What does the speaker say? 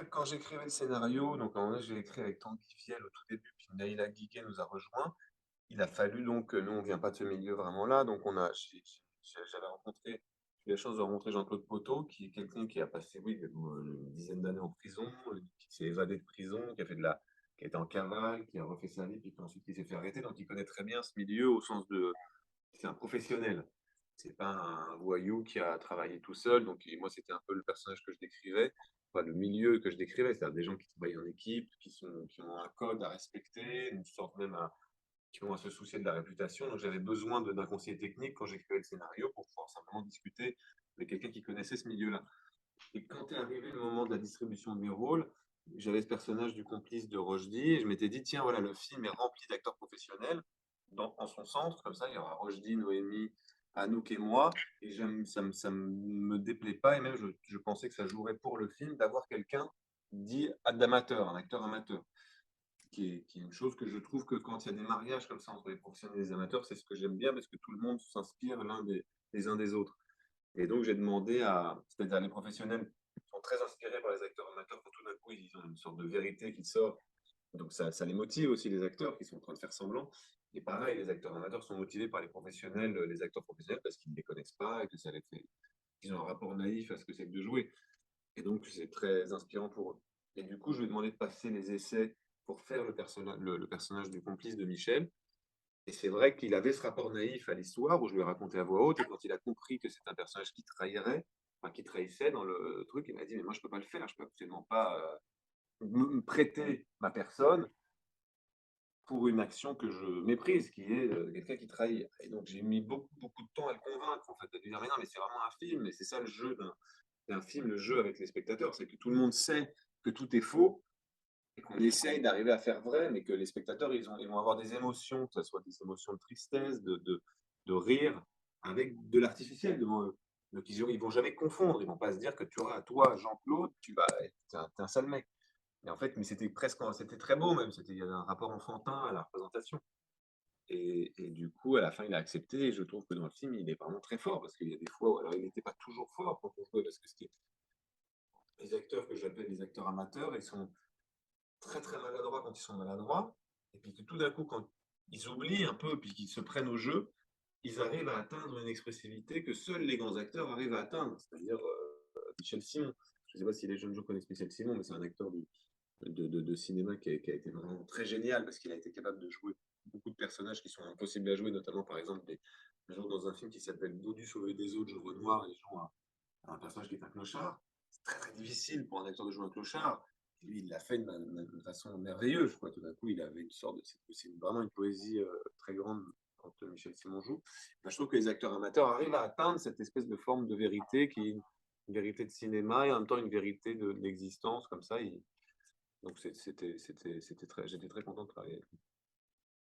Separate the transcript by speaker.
Speaker 1: Quand j'écrivais le scénario, donc en vrai, j'ai écrit avec Tanguy Viel au tout début, puis Naïla Guiguet nous a rejoints. Il a fallu donc, nous on vient pas de ce milieu vraiment là, donc on a j'avais rencontré j'ai eu la chance de rencontrer Jean-Claude Poteau, qui est quelqu'un qui a passé, oui, une dizaine d'années en prison, qui s'est évadé de prison, qui a été en cavale, qui a refait sa vie, puis ensuite qui s'est fait arrêter, donc il connaît très bien ce milieu au sens de c'est un professionnel. C'est pas un voyou qui a travaillé tout seul. Donc, moi, c'était un peu le personnage que je décrivais, enfin, le milieu que je décrivais, c'est-à-dire des gens qui travaillent en équipe, qui ont un code à respecter, une sorte même qui ont à se soucier de la réputation. Donc, j'avais besoin d'un conseiller technique quand j'écrivais le scénario pour pouvoir simplement discuter avec quelqu'un qui connaissait ce milieu-là. Et quand est arrivé le moment de la distribution de mes rôles, j'avais ce personnage du complice de Rochdy et je m'étais dit, tiens, voilà, le film est rempli d'acteurs professionnels en son centre, comme ça, il y aura Rochdy, Noémie, Anouk et moi. Et ça me déplaît pas, et même je pensais que ça jouerait pour le film d'avoir quelqu'un dit d'amateur, un acteur amateur, qui est une chose que je trouve que quand il y a des mariages comme ça entre les professionnels et les amateurs, c'est ce que j'aime bien parce que tout le monde s'inspire les uns des autres. Et donc, j'ai demandé c'est-à-dire les professionnels sont très inspirés par les acteurs amateurs, quand tout d'un coup, ils ont une sorte de vérité qui sort. Donc, ça les motive aussi, les acteurs qui sont en train de faire semblant. Et pareil, les acteurs amateurs sont motivés par les professionnels, les acteurs professionnels, parce qu'ils ne les connaissent pas et que ça les fait, ils ont un rapport naïf à ce que c'est que de jouer. Et donc, c'est très inspirant pour eux. Et du coup, je lui ai demandé de passer les essais pour faire le personnage du complice de Michel. Et c'est vrai qu'il avait ce rapport naïf à l'histoire où je lui ai raconté à voix haute. Et quand il a compris que c'est un personnage qui trahirait, enfin, qui trahissait dans le truc, il m'a dit, mais moi, je peux pas le faire. Je peux absolument pas me prêter ma personne pour une action que je méprise, qui est quelqu'un qui trahit. Et donc, j'ai mis beaucoup de temps à le convaincre, en fait, de lui dire, mais non, mais c'est vraiment un film. Et c'est ça le jeu d'un film, le jeu avec les spectateurs. C'est que tout le monde sait que tout est faux et qu'on essaye d'arriver à faire vrai, mais que les spectateurs, ils vont avoir des émotions, que ce soit des émotions de tristesse, de rire, avec de l'artificiel devant eux. Donc, ils vont jamais confondre. Ils vont pas se dire que tu auras, toi, Jean-Claude, t'es un sale mec. Et en fait, mais c'était très beau même. Il y avait un rapport enfantin à la représentation. Et du coup, à la fin, il a accepté. Et je trouve que dans le film, il est vraiment très fort parce qu'il y a des fois où, alors, il n'était pas toujours fort quand on jouait parce que les acteurs que j'appelle les acteurs amateurs, ils sont très maladroits quand ils sont maladroits. Et puis que tout d'un coup, quand ils oublient un peu, puis qu'ils se prennent au jeu, ils arrivent à atteindre une expressivité que seuls les grands acteurs arrivent à atteindre. C'est-à-dire Michel Simon. Je ne sais pas si les jeunes gens connaissent Michel Simon, mais c'est un acteur de cinéma qui a été vraiment très génial parce qu'il a été capable de jouer beaucoup de personnages qui sont impossibles à jouer, notamment par exemple des gens dans un film qui s'appelle Dodu sauvé des autres, je Renoir, ils jouent un personnage qui est un clochard. C'est très difficile pour un acteur de jouer un clochard. Et lui, il l'a fait de façon merveilleuse. Quoi. Tout d'un coup, il avait une sorte de. C'est vraiment une poésie très grande quand Michel Simon joue. Ben, je trouve que les acteurs amateurs arrivent à atteindre cette espèce de forme de vérité qui est une vérité de cinéma et en même temps une vérité d'existence comme ça. Donc j'étais très content de travailler.